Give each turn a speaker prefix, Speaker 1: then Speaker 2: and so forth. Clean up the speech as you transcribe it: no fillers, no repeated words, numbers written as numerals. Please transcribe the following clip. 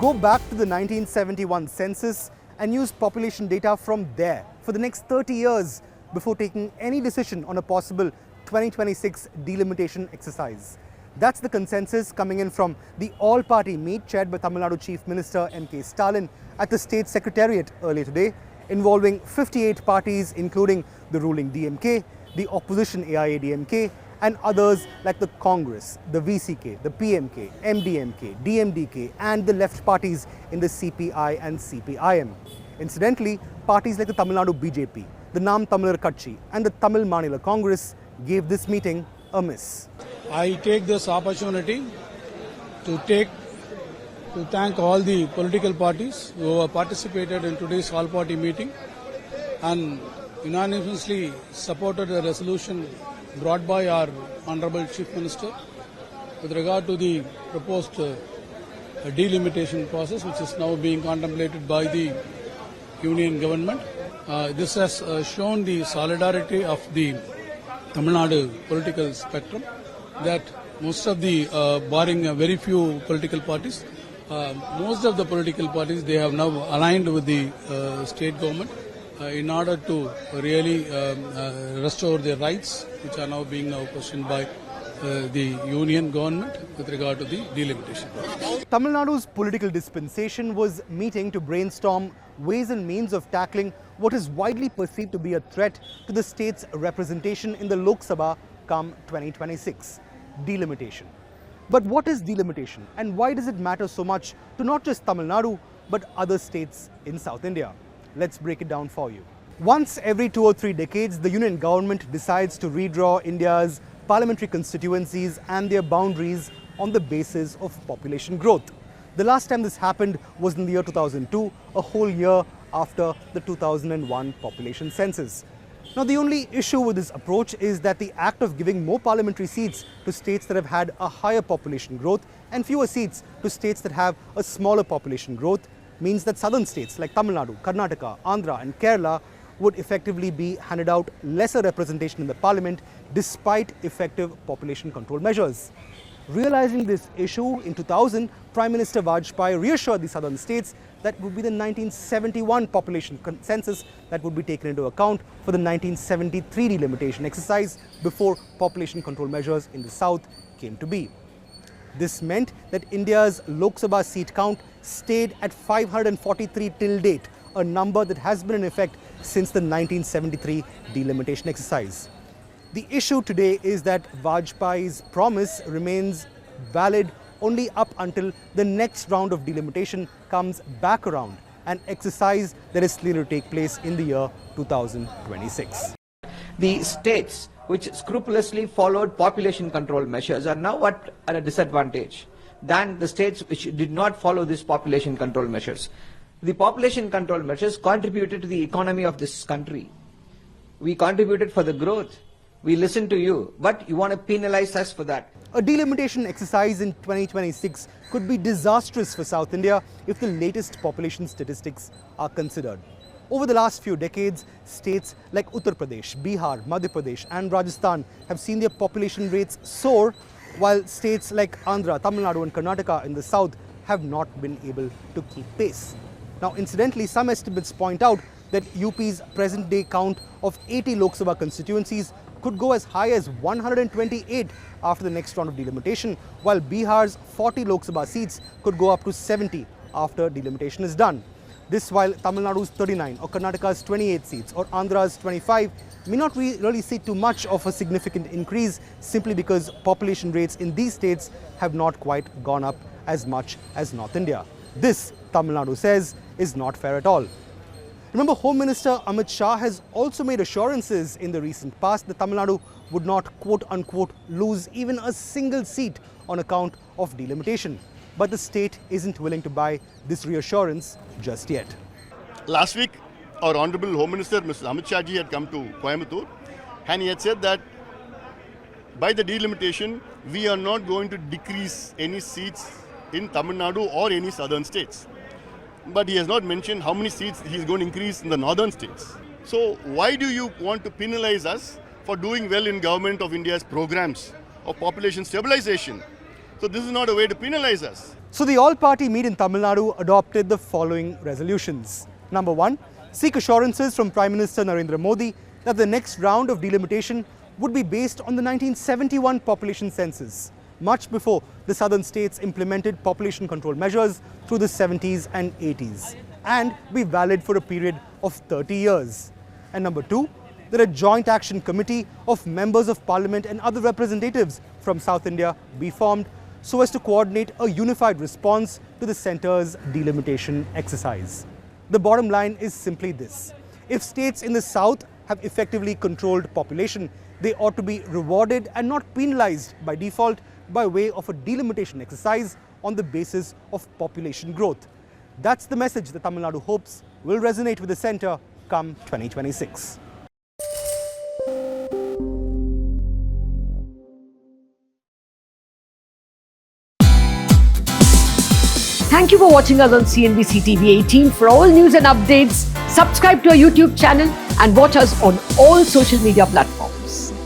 Speaker 1: go back to the 1971 census and use population data from there for the next 30 years before taking any decision on a possible 2026 delimitation exercise. That's the consensus coming in from the all-party meet chaired by Tamil Nadu Chief Minister M.K. Stalin at the State Secretariat earlier today, involving 58 parties including the ruling DMK, the opposition AIA-DMK and others like the Congress, the VCK, the PMK, MDMK, DMDK and the left parties in the CPI and CPIM. Incidentally, parties like the Tamil Nadu BJP, the Nam Tamilar Katchi and the Tamil Manila Congress gave this meeting a miss.
Speaker 2: I take this opportunity to thank all the political parties who have participated in today's all-party meeting and unanimously supported the resolution brought by our Honorable Chief Minister with regard to the proposed delimitation process which is now being contemplated by the Union government. This has shown the solidarity of the Tamil Nadu political spectrum, that most of the, barring very few political parties, most of the political parties, they have now aligned with the state government in order to really restore their rights, which are now being questioned by the union government with regard to the delimitation.
Speaker 1: Tamil Nadu's political dispensation was meeting to brainstorm ways and means of tackling what is widely perceived to be a threat to the state's representation in the Lok Sabha come 2026, delimitation. But what is delimitation and why does it matter so much to not just Tamil Nadu but other states in South India? Let's break it down for you. Once every 2 or 3 decades, the union government decides to redraw India's parliamentary constituencies and their boundaries on the basis of population growth. The last time this happened was in the year 2002, a whole year after the 2001 population census. Now, the only issue with this approach is that the act of giving more parliamentary seats to states that have had a higher population growth and fewer seats to states that have a smaller population growth means that southern states like Tamil Nadu, Karnataka, Andhra and Kerala would effectively be handed out lesser representation in the parliament despite effective population control measures. Realizing this issue, in 2000, Prime Minister Vajpayee reassured the southern states that it would be the 1971 population census that would be taken into account for the 1973 delimitation exercise before population control measures in the south came to be. This meant that India's Lok Sabha seat count stayed at 543 till date, a number that has been in effect since the 1973 delimitation exercise. The issue today is that Vajpayee's promise remains valid only up until the next round of delimitation comes back around, an exercise that is slated to take place in the year 2026.
Speaker 3: The states which scrupulously followed population control measures are now at a disadvantage than the states which did not follow these population control measures. The population control measures contributed to the economy of this country. We contributed for the growth. We listened to you, but you want to penalize us for that.
Speaker 1: A delimitation exercise in 2026 could be disastrous for South India if the latest population statistics are considered. Over the last few decades, states like Uttar Pradesh, Bihar, Madhya Pradesh and Rajasthan have seen their population rates soar, while states like Andhra, Tamil Nadu and Karnataka in the south have not been able to keep pace. Now, incidentally, some estimates point out that UP's present-day count of 80 Lok Sabha constituencies could go as high as 128 after the next round of delimitation, while Bihar's 40 Lok Sabha seats could go up to 70 after delimitation is done. This while Tamil Nadu's 39 or Karnataka's 28 seats or Andhra's 25 may not really see too much of a significant increase simply because population rates in these states have not quite gone up as much as North India. This, Tamil Nadu says, is not fair at all. Remember, Home Minister Amit Shah has also made assurances in the recent past that Tamil Nadu would not quote-unquote lose even a single seat on account of delimitation. But the state isn't willing to buy this reassurance just yet.
Speaker 4: Last week, our Honorable Home Minister, Mr. Amit Shah ji, had come to Coimbatore and he had said that by the delimitation, we are not going to decrease any seats in Tamil Nadu or any southern states. But he has not mentioned how many seats he is going to increase in the northern states. So why do you want to penalize us for doing well in government of India's programs of population stabilization? So this is not a way to penalize us.
Speaker 1: So the all-party meet in Tamil Nadu adopted the following resolutions. Number 1, seek assurances from Prime Minister Narendra Modi that the next round of delimitation would be based on the 1971 population census, much before the southern states implemented population control measures through the 70s and 80s, and be valid for a period of 30 years. And number 2, that a joint action committee of members of parliament and other representatives from South India be formed so as to coordinate a unified response to the centre's delimitation exercise. The bottom line is simply this: if states in the south have effectively controlled population, they ought to be rewarded and not penalized by default by way of a delimitation exercise on the basis of population growth. That's the message that Tamil Nadu hopes will resonate with the centre come 2026.
Speaker 5: Thank you for watching us on CNBC TV18. For all news and updates, subscribe to our YouTube channel and watch us on all social media platforms.